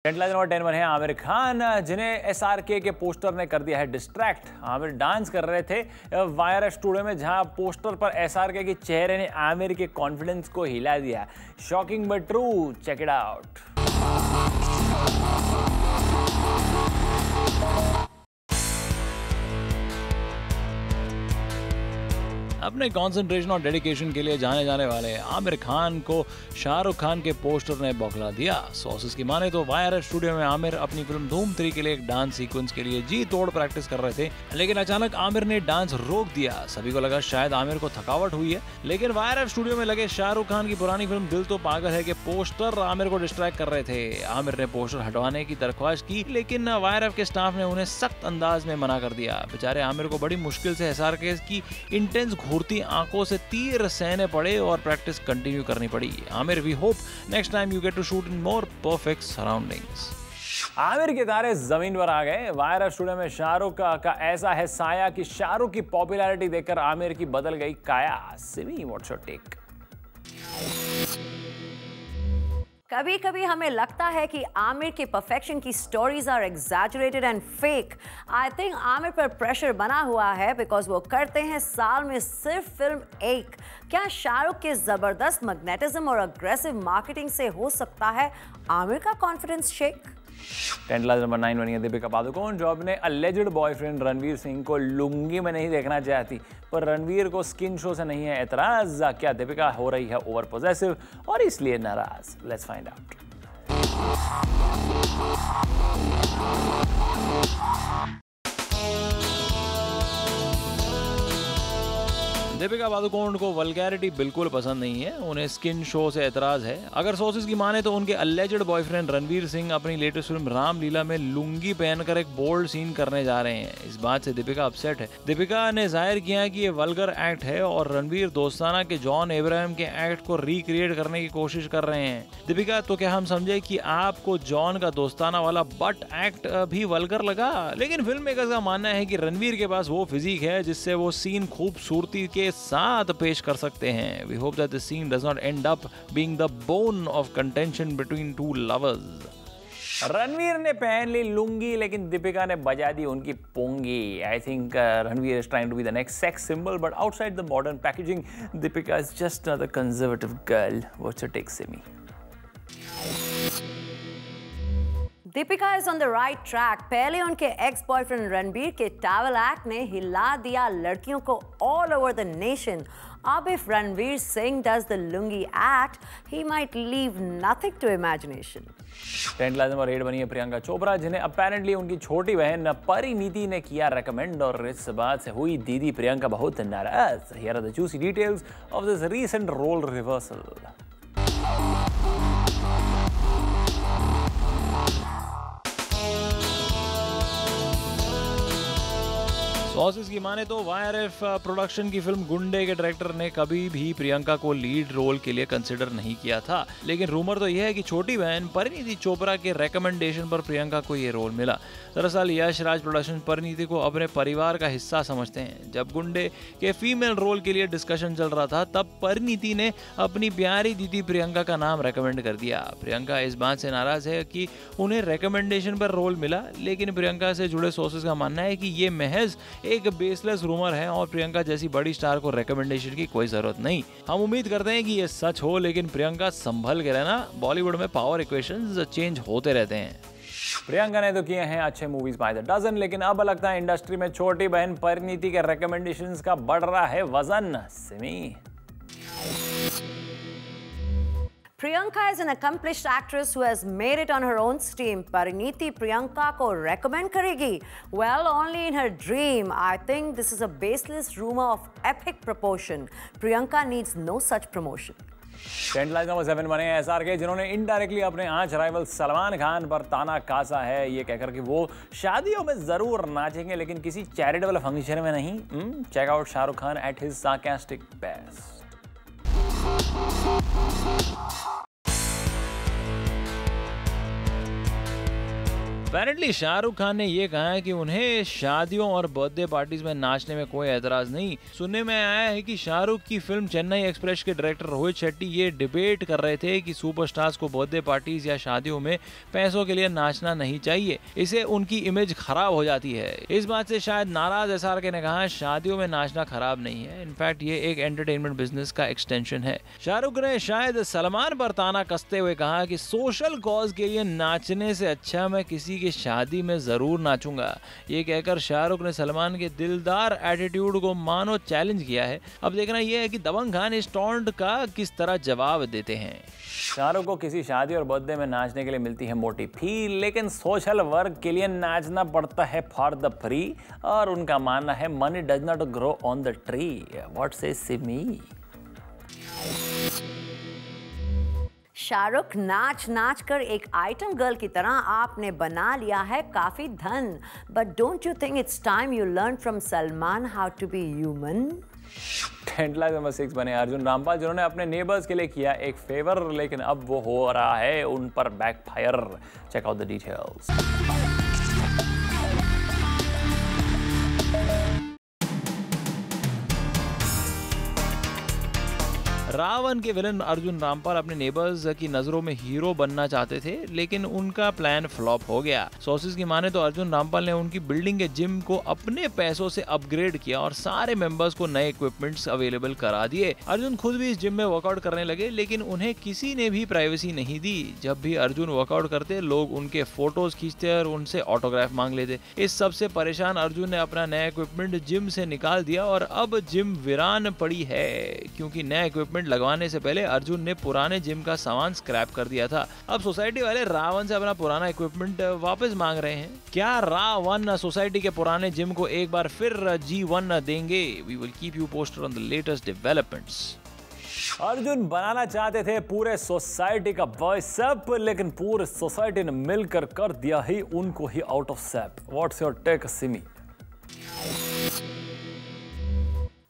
Headline number 10 पर है आमिर खान, जिन्हें एसआरके के पोस्टर ने कर दिया है डिस्ट्रैक्ट। आमिर डांस कर रहे थे वायर स्टूडियो में, जहां पोस्टर पर एसआरके के चेहरे ने आमिर के कॉन्फिडेंस को हिला दिया। Shocking but true, check it out. अपने कंसंट्रेशन और डेडिकेशन के लिए जाने जाने वाले आमिर खान को शाहरुख खान के पोस्टर ने बौखला दिया। सोर्सेस की माने तो वायर स्टूडियो में आमिर अपनी फिल्म धूम 3 के लिए एक डांस सीक्वेंस के लिए जी तोड़ प्रैक्टिस कर रहे थे, लेकिन अचानक आमिर ने डांस रोक दिया। सभी को लगा शायद आमिर को थकावट हुई है, लेकिन वायर स्टूडियो में लगे शाहरुख खान की पुरानी फिल्म दिल तो पागल है के पोस्टर आमिर को डिस्ट्रैक्ट कर रहे थे। आमिर ने पोस्टर हटवाने की दरख्वास्त की, लेकिन वायर के स्टाफ ने उन्हें सख्त अंदाज में मना कर दिया। बेचारे आमिर को बड़ी मुश्किल से एसआरके की इंटेंस घूरती आंखों से तीर सहने पड़े और प्रैक्टिस कंटिन्यू करनी पड़ी। Aamir, we hope next time you get to shoot in more perfect surroundings. Aamir के तारे जमीन पर आ गए। वायर स्टूडियो में शाहरुख का ऐसा है साया कि शाहरुख की पॉपुलैरिटी देखकर आमिर की बदल गई काया। Simi, what's your take? कभी कभी हमें लगता है कि आमिर की परफेक्शन की stories are exaggerated and fake. I think Aamir पर प्रेशर बना हुआ है बिकॉज वो करते हैं साल में सिर्फ फिल्म एक। क्या शाहरुख के जबरदस्त मैग्नेटिज्म और अग्रेसिव मार्केटिंग से हो सकता है आमिर का कॉन्फिडेंस शेक? हेडलाइन नंबर 9 बनी है दीपिका पादुकोण, जो अपने अलेज्ड बॉयफ्रेंड रणवीर सिंह को लुंगी में नहीं देखना चाहती, पर रणवीर को स्किन शो से नहीं है एतराज। क्या दीपिका हो रही है ओवर पॉसेसिव और इसलिए नाराज? Let's find out. Deepika Padukone को वल्गैरिटी बिल्कुल पसंद नहीं है, उन्हें स्किन शो से एतराज है। अगर सोर्सेज की माने तो उनके अलेज्ड बॉयफ्रेंड रणवीर सिंह अपनी लेटेस्ट फिल्म रामलीला में लुंगी पहनकर एक बोल्ड सीन करने जा रहे हैं। इस बात से दीपिका अपसेट है। दीपिका ने जाहिर किया कि ये वल्गर एक्ट है और रणवीर दोस्ताना के जॉन अब्राहम के एक्ट को रिक्रिएट करने की कोशिश कर रहे हैं। दीपिका, तो क्या हम समझे कि आपको जॉन का दोस्ताना वाला बट एक्ट भी वल्गर लगा? लेकिन फिल्म मेकर्स का मानना है कि रणवीर के पास वो फिजिक है जिससे वो सीन खूबसूरती के साथ पेश कर सकते हैं। We hope that the scene does not end up being the bone of contention between two lovers. Ranveer ने पहन ली लुंगी, लेकिन दीपिका ने बजा दी उनकी पोंगी। I think Ranveer is trying to be the next sex symbol, but outside the modern packaging Deepika is just a conservative girl. What's your take, Simi? Deepika is on the right track. पहले उनके एक्स बॉयफ्रेंड रणबीर के टॉवल एक्ट ने हिला दिया लड़कियों को all over the nation. अब if Ranveer Singh does the lungi act, he might leave nothing to imagination. Headline number 8 बनी है प्रियंका चोपड़ा, जिन्हें अपेरेंटली उनकी छोटी बहन परिणीति ने किया रेकमेंड, और इस बात से हुई दीदी प्रियंका बहुत नाराज। Here are the juicy details of this recent role reversal. Sources की माने तो वाईआरएफ प्रोडक्शन की फिल्म गुंडे के डायरेक्टर ने कभी भी प्रियंका को लीड रोल के लिए कंसिडर नहीं किया था, लेकिन रूमर तो यह है कि छोटी बहन परिणीति चोपड़ा के रेकमेंडेशन पर प्रियंका को ये रोल मिला। दरअसल यश राज प्रोडक्शन परिणीति को अपने परिवार का हिस्सा समझते हैं। जब गुंडे के फीमेल रोल के लिए डिस्कशन चल रहा था, तब परिणीति ने अपनी प्यारी दीदी प्रियंका का नाम रेकमेंड कर दिया। प्रियंका इस बात से नाराज है कि उन्हें रेकमेंडेशन पर रोल मिला, लेकिन प्रियंका से जुड़े सोर्सेज का मानना है कि ये महज एक बेसलेस रूमर है और प्रियंका जैसी बड़ी स्टार को रेकमेंडेशन की कोई जरूरत नहीं। हम उम्मीद करते हैं कि ये सच हो, लेकिन प्रियंका संभल के रहना, बॉलीवुड में पावर इक्वेशंस चेंज होते रहते हैं। प्रियंका ने तो किए हैं अच्छे मूवीज बाय द डजन, लेकिन अब लगता है इंडस्ट्री में छोटी बहन परिणीति के रेकमेंडेशंस का बढ़ रहा है वजन। Simi? Priyanka is an accomplished actress who has made it on her own steam. Parineeti Priyanka को recommend करेगी? Well, only in her dream. I think this is a baseless rumor of epic proportion. Priyanka needs no such promotion. Headline number 7 बने SRK, जिन्होंने indirectly अपने आंच rival Salman Khan पर ताना कासा है, ये कहकर कि वो शादियों में जरूर नाचेंगे लेकिन किसी चैरिटेबल फंक्शन में नहीं। Check out Shahrukh Khan at his sarcastic best. Apparently Shahrukh Khan ने ये कहा है कि उन्हें शादियों और बर्थडे पार्टीज में नाचने में कोई एतराज नहीं। सुनने में आया है कि शाहरुख की फिल्म चेन्नई एक्सप्रेस के डायरेक्टर रोहित शेट्टी ये डिबेट कर रहे थे कि सुपरस्टार्स को बर्थडे पार्टीज या शादियों में पैसों के लिए नाचना नहीं चाहिए, इससे उनकी इमेज खराब हो जाती है। इस बात से शायद नाराज SRK ने कहा शादियों में नाचना खराब नहीं है, इनफैक्ट ये एक एंटरटेनमेंट बिजनेस का एक्सटेंशन है। शाहरुख ने शायद सलमान पर ताना कसते हुए कहा कि सोशल कॉज के लिए नाचने से अच्छा मैं किसी की शादी में जरूर नाचूंगा। ये कहकर शाहरुख ने सलमान के दिलदार एटीट्यूड को मानो चैलेंज किया है। अब देखना यह है कि दबंग खान इस टॉन्ट का किस तरह जवाब देते हैं। शाहरुख को किसी शादी और बर्थडे में नाचने के लिए मिलती है मोटी फी, लेकिन सोशल वर्क के लिए नाचना पड़ता है फॉर द फ्री, और उनका मानना है money does not grow on the tree. What से सिमी? शाहरुख नाच नाच कर एक आइटम गर्ल की तरह आपने बना लिया है काफी धन, but don't you think it's time you learn from Salman how to be human? Headline number 6 बने अर्जुन रामपाल, जिन्होंने अपने नेबर्स के लिए किया एक फेवर, लेकिन अब वो हो रहा है उन पर backfire. Check out the details. Raavan के विलन अर्जुन रामपाल अपने नेबर्स की नजरों में हीरो बनना चाहते थे, लेकिन उनका प्लान फ्लॉप हो गया। सोर्सेज की माने तो अर्जुन रामपाल ने उनकी बिल्डिंग के जिम को अपने पैसों से अपग्रेड किया और सारे मेंबर्स को नए इक्विपमेंट्स अवेलेबल करा दिए। अर्जुन खुद भी इस जिम में वर्कआउट करने लगे, लेकिन उन्हें किसी ने भी प्राइवेसी नहीं दी। जब भी अर्जुन वर्कआउट करते, लोग उनके फोटोज खींचते और उनसे ऑटोग्राफ मांग लेते। इस सबसे परेशान अर्जुन ने अपना नया इक्विपमेंट जिम से निकाल दिया और अब जिम वीरान पड़ी है, क्योंकि नया इक्विपमेंट लगवाने से पहले अर्जुन ने पुराने जिम का सामान स्क्रैप कर दिया था। अब सोसाइटी वाले रावण से अपना पुराना इक्विपमेंट वापस मांग रहे हैं। क्या रावण सोसाइटी के पुराने जिम को एक बार फिर G1 देंगे? We will keep you posted on the latest developments. Arjun बनाना चाहते थे पूरे सोसाइटी का वॉइस अप, लेकिन पूरे सोसाइटी ने मिलकर कर दिया ही उनको ही out of shape. What's your take Simi?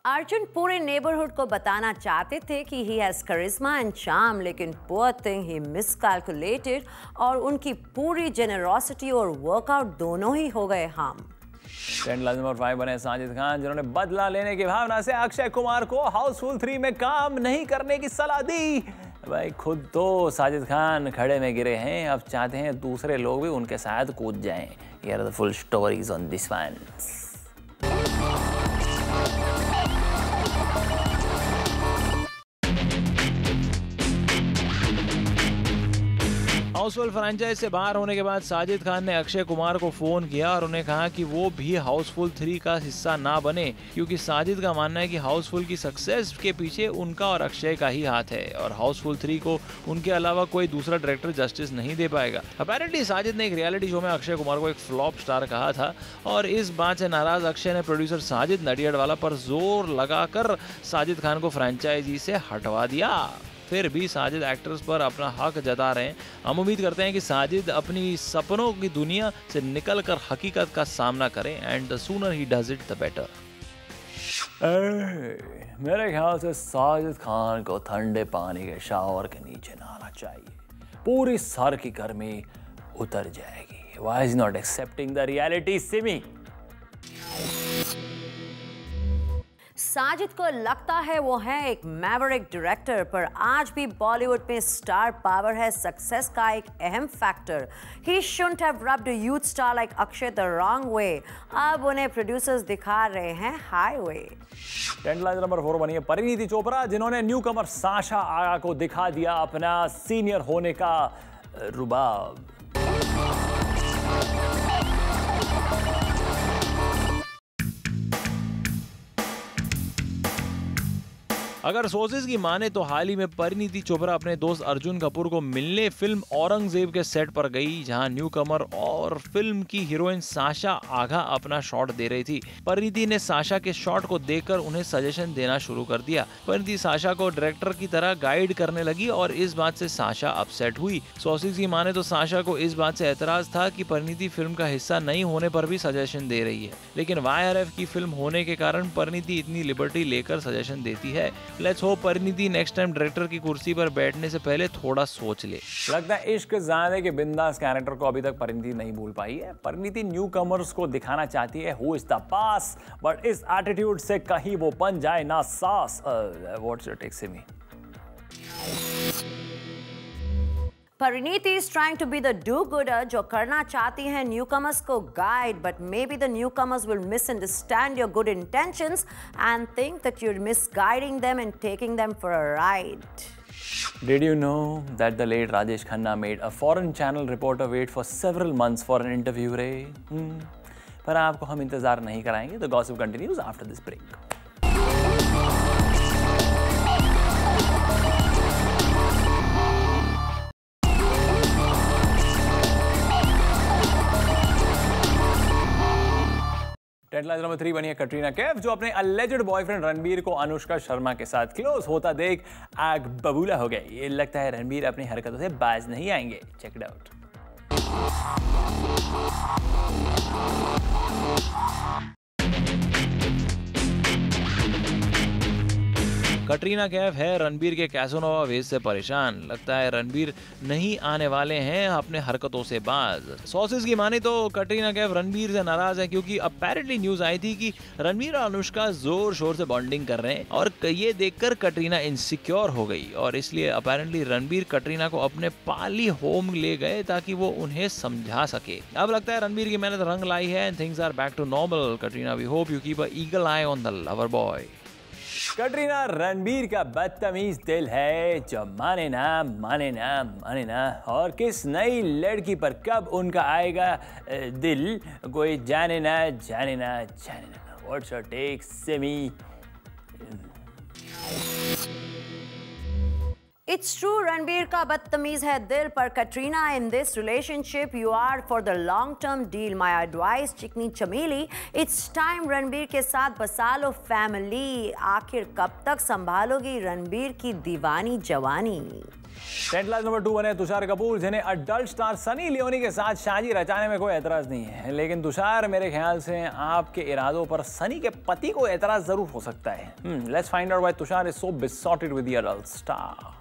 Arjun पूरे नेबरहुड को बताना चाहते थे कि he has charisma and charm, लेकिन पुअर थिंग ही मिसकैलकुलेटेड और उनकी पूरी जेनरोसिटी और वर्कआउट दोनों ही हो गए हार्म। हेडलाइन नंबर 5 बने साजिद खान, जिन्होंने बदला लेने की भावना से अक्षय कुमार को हाउसफुल 3 में काम नहीं करने की सलाह दी। भाई खुद तो साजिद खान खड़े में गिरे हैं, अब चाहते हैं दूसरे लोग भी उनके साथ कूद जाएं। Here are the full stories on this one. Housefull franchise से बाहर होने के बाद साजिद खान ने अक्षय कुमार को फोन किया और उन्हें कहा कि वो भी हाउसफुल 3 का हिस्सा ना बने, क्योंकि साजिद का मानना है कि हाउसफुल की सक्सेस के पीछे उनका और अक्षय का ही हाथ है और हाउसफुल 3 को उनके अलावा कोई दूसरा डायरेक्टर जस्टिस नहीं दे पाएगा। अपेरेंटली साजिद ने एक रियलिटी शो में अक्षय कुमार को एक फ्लॉप स्टार कहा था और इस बात से नाराज अक्षय ने प्रोड्यूसर साजिद नडियाडवाला पर जोर लगाकर साजिद खान को फ्रेंचाइजी से हटवा दिया। फिर भी साजिद एक्टर्स पर अपना हक जता रहे हैं। हम उम्मीद करते हैं कि साजिद अपनी सपनों की दुनिया से निकलकर हकीकत का सामना करें, and the sooner he does it the better. मेरे ख्याल से साजिद खान को ठंडे पानी के शावर के नीचे नहाना चाहिए, पूरी सर की गर्मी उतर जाएगी। Why is not accepting the reality, Simi? Sajid को लगता है वो है एक मैवरिक डायरेक्टर, पर आज भी बॉलीवुड में स्टार पावर है सक्सेस का एक अहम factor. He shouldn't have rubbed a youth star like Akshay the wrong way. अब उन्हें प्रोड्यूसर्स दिखा रहे हैं हाईवे। हेडलाइन नंबर 4 बनी है परिणीति चोपड़ा, जिन्होंने न्यू कमर साशा आगा को दिखा दिया अपना सीनियर होने का रुबाब। अगर सोर्सेज की माने तो हाल ही में परिणीति चोपड़ा अपने दोस्त अर्जुन कपूर को मिलने फिल्म औरंगजेब के सेट पर गई, जहां न्यू कमर और फिल्म की हीरोइन साशा आघा अपना शॉट दे रही थी। परिणीति ने साशा के शॉट को देखकर उन्हें सजेशन देना शुरू कर दिया। परिणीति साशा को डायरेक्टर की तरह गाइड करने लगी और इस बात से साशा अपसेट हुई। सोर्सेज की माने तो साशा को इस बात से एतराज था कि परिणीति फिल्म का हिस्सा नहीं होने पर भी सजेशन दे रही है, लेकिन YRF की फिल्म होने के कारण परिणीति इतनी लिबर्टी लेकर सजेशन देती है। Let's hope Parineeti next time director की कुर्सी पर बैठने से पहले थोड़ा सोच ले। लगता है इश्क ज़ादे के बिंदास कैरेक्टर को अभी तक परिणीति नहीं भूल पाई है। परिणीति न्यू कमर्स को दिखाना चाहती है who is the boss, but इस एटीट्यूड से कहीं वो बन जाए ना सास। What's your take Simi? Parineeti is trying to be the do-gooder जो करना चाहती है न्यूकमर्स को guide, but maybe the newcomers will misunderstand your good intentions and think that you're misguiding them and taking them for a ride. Did you know that the late Rajesh Khanna made a foreign channel reporter wait for several months for an interview, रे? पर आपको हम इंतजार नहीं कराएंगे। The gossip continues after this break. Headline number 3 बनी है कटरीना कैफ, जो अपने अलेज्ड बॉयफ्रेंड रणबीर को अनुष्का शर्मा के साथ क्लोज होता देख आग बबूला हो गए। ये लगता है रणबीर अपनी हरकतों से बाज नहीं आएंगे। Check it out. Katrina Kaif है रणबीर के कैसोनोवा वेज से परेशान। लगता है रणबीर नहीं आने वाले हैं अपने हरकतों से बाज। सोर्सेज की माने तो कटरीना कैफ रणबीर से नाराज है क्योंकि अपेरेंटली न्यूज आई थी कि रणबीर और अनुष्का जोर शोर से बॉन्डिंग कर रहे हैं और ये देखकर कटरीना इनसिक्योर हो गई और इसलिए अपेरेंटली रणबीर कटरीना को अपने पाली होम ले गए ताकि वो उन्हें समझा सके। अब लगता है रणबीर की मेहनत रंग लाई है and things are back to normal. Katrina, we hope you keep a eagle eye on the lover boy. Katrina Ranbir का बदतमीज दिल है जो माने ना माने ना माने ना, और किस नई लड़की पर कब उनका आएगा दिल कोई जाने ना जाने ना जाने ना। What's your take Simi? It's true, Ranbir का बदतमीज है दिल, पर Katrina in this relationship you are for the long term deal. My advice, चिकनी चमेली, it's time रणबीर के साथ बसा लो फैमिली। आखिर कब तक संभालोगी रणबीर की दीवानी जवानी? हेडलाइन नंबर 2 बने तुषार कपूर, जिन्हें अडल्ट स्टार सनी लियोनी के साथ शादी रचाने में कोई एतराज नहीं है, लेकिन तुषार मेरे ख्याल से आपके इरादों पर सनी के पति को एतराज जरूर हो सकता है। Let's find out why Tushar is so besotted with the adult star.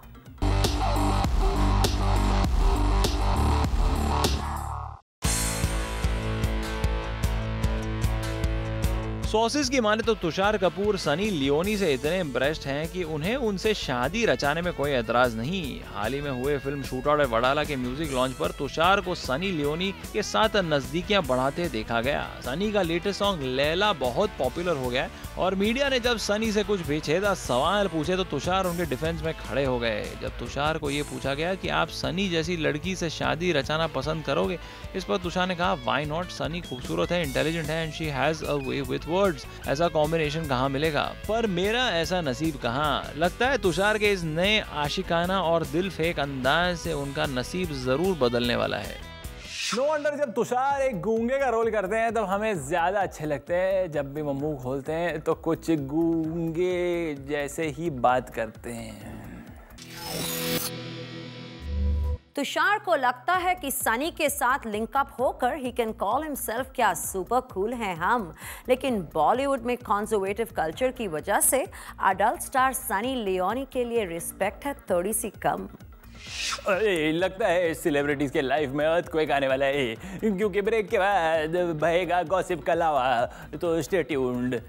Sources की माने तो तुषार कपूर सनी लियोनी से इतने इम्प्रेस्ड हैं कि उन्हें उनसे शादी रचाने में कोई एतराज नहीं। हाल ही में हुए फिल्म शूटआउट वडाला के म्यूजिक लॉन्च पर तुषार को सनी लियोनी के साथ नजदीकियां बढ़ाते देखा गया। सनी का लेटेस्ट सॉन्ग लैला बहुत पॉपुलर हो गया और मीडिया ने जब सनी से कुछ पेचीदा सवाल पूछे तो तुषार उनके डिफेंस में खड़े हो गए। जब तुषार को ये पूछा गया कि आप सनी जैसी लड़की से शादी रचाना पसंद करोगे, इस पर तुषार ने कहा व्हाई नॉट, सनी खूबसूरत है, इंटेलिजेंट है and she has a way with words. ऐसा कॉम्बिनेशन कहाँ मिलेगा, पर मेरा ऐसा नसीब कहाँ। लगता है तुषार के इस नए आशिकाना और दिल फेक अंदाज से उनका नसीब जरूर बदलने वाला है। नो वंडर जब तुषार एक गूंगे का रोल करते हैं तब हमें ज्यादा अच्छे लगते हैं। जब भी मुंह खोलते हैं तो कुछ गूंगे जैसे ही बात करते हैं। तुषार को लगता है कि सनी के साथ लिंकअप होकर ही कैन कॉल हिमसेल्फ क्या सुपर कूल हैं हम, लेकिन बॉलीवुड में कंजर्वेटिव कल्चर की वजह से अडल्ट स्टार सनी लियोनी के लिए रिस्पेक्ट है थोड़ी सी कम। लगता है सेलिब्रिटीज के लाइफ में अर्थक्वेक आने वाला है, क्योंकि ब्रेक के बाद बहेगा गॉसिप का लावा, तो स्टे ट्यून्ड।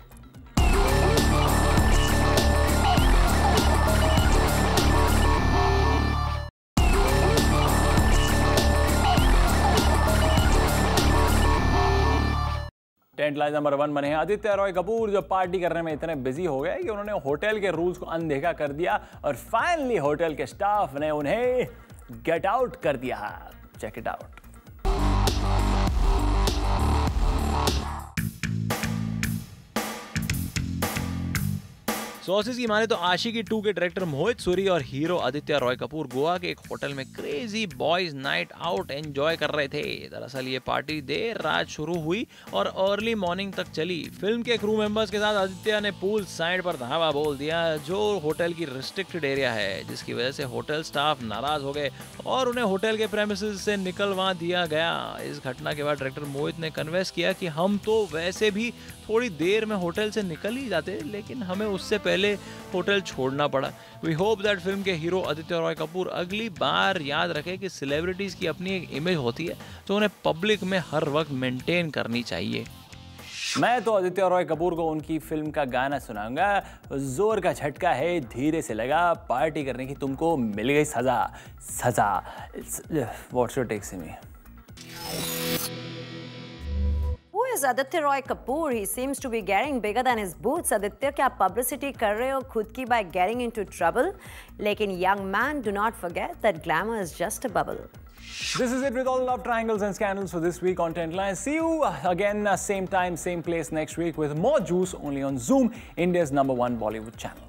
हेडलाइन नंबर 1 बने हैं आदित्य रॉय कपूर, जो पार्टी करने में इतने बिजी हो गए कि उन्होंने होटल के रूल्स को अनदेखा कर दिया और फाइनली होटल के स्टाफ ने उन्हें गेट आउट कर दिया। Check it out. सोर्सेज की माने तो आशिकी 2 के डायरेक्टर मोहित सूरी और हीरो आदित्य रॉय कपूर गोवा के एक होटल में crazy boys night out enjoy कर रहे थे। दरअसल ये पार्टी देर रात शुरू हुई और अर्ली मॉर्निंग तक चली। फिल्म के क्रू मेंबर्स के साथ आदित्य ने पूल साइड पर धावा बोल दिया, जो होटल की रिस्ट्रिक्टेड एरिया है, जिसकी वजह से होटल स्टाफ नाराज हो गए और उन्हें होटल के प्रेमिसेस से निकलवा दिया गया। इस घटना के बाद डायरेक्टर मोहित ने कन्वेंस किया कि हम तो वैसे भी थोड़ी देर में होटल से निकल ही जाते, लेकिन हमें उससे पहले पहले होटल छोड़ना पड़ा। वी होप दैट फिल्म के हीरो आदित्य रॉय कपूर अगली बार याद रखे कि सेलिब्रिटीज़ की अपनी एक इमेज होती है जो उन्हें पब्लिक में हर वक्त मेंटेन करनी चाहिए। मैं तो आदित्य रॉय कपूर को उनकी फिल्म का गाना सुनाऊंगा, जोर का झटका है धीरे से लगा, पार्टी करने की तुमको मिल गई सजा सजा। What's your take Simi? Who is Aditya Roy Kapoor? He seems to be getting bigger than his boots. Aditya, क्या publicity कर रहे हो खुद की by getting into trouble? लेकिन young man, do not forget that glamour is just a bubble. This is it with all love triangles and scandals for this week on Trendline. See you again, same time, same place next week with more juice only on Zoom, India's #1 Bollywood channel.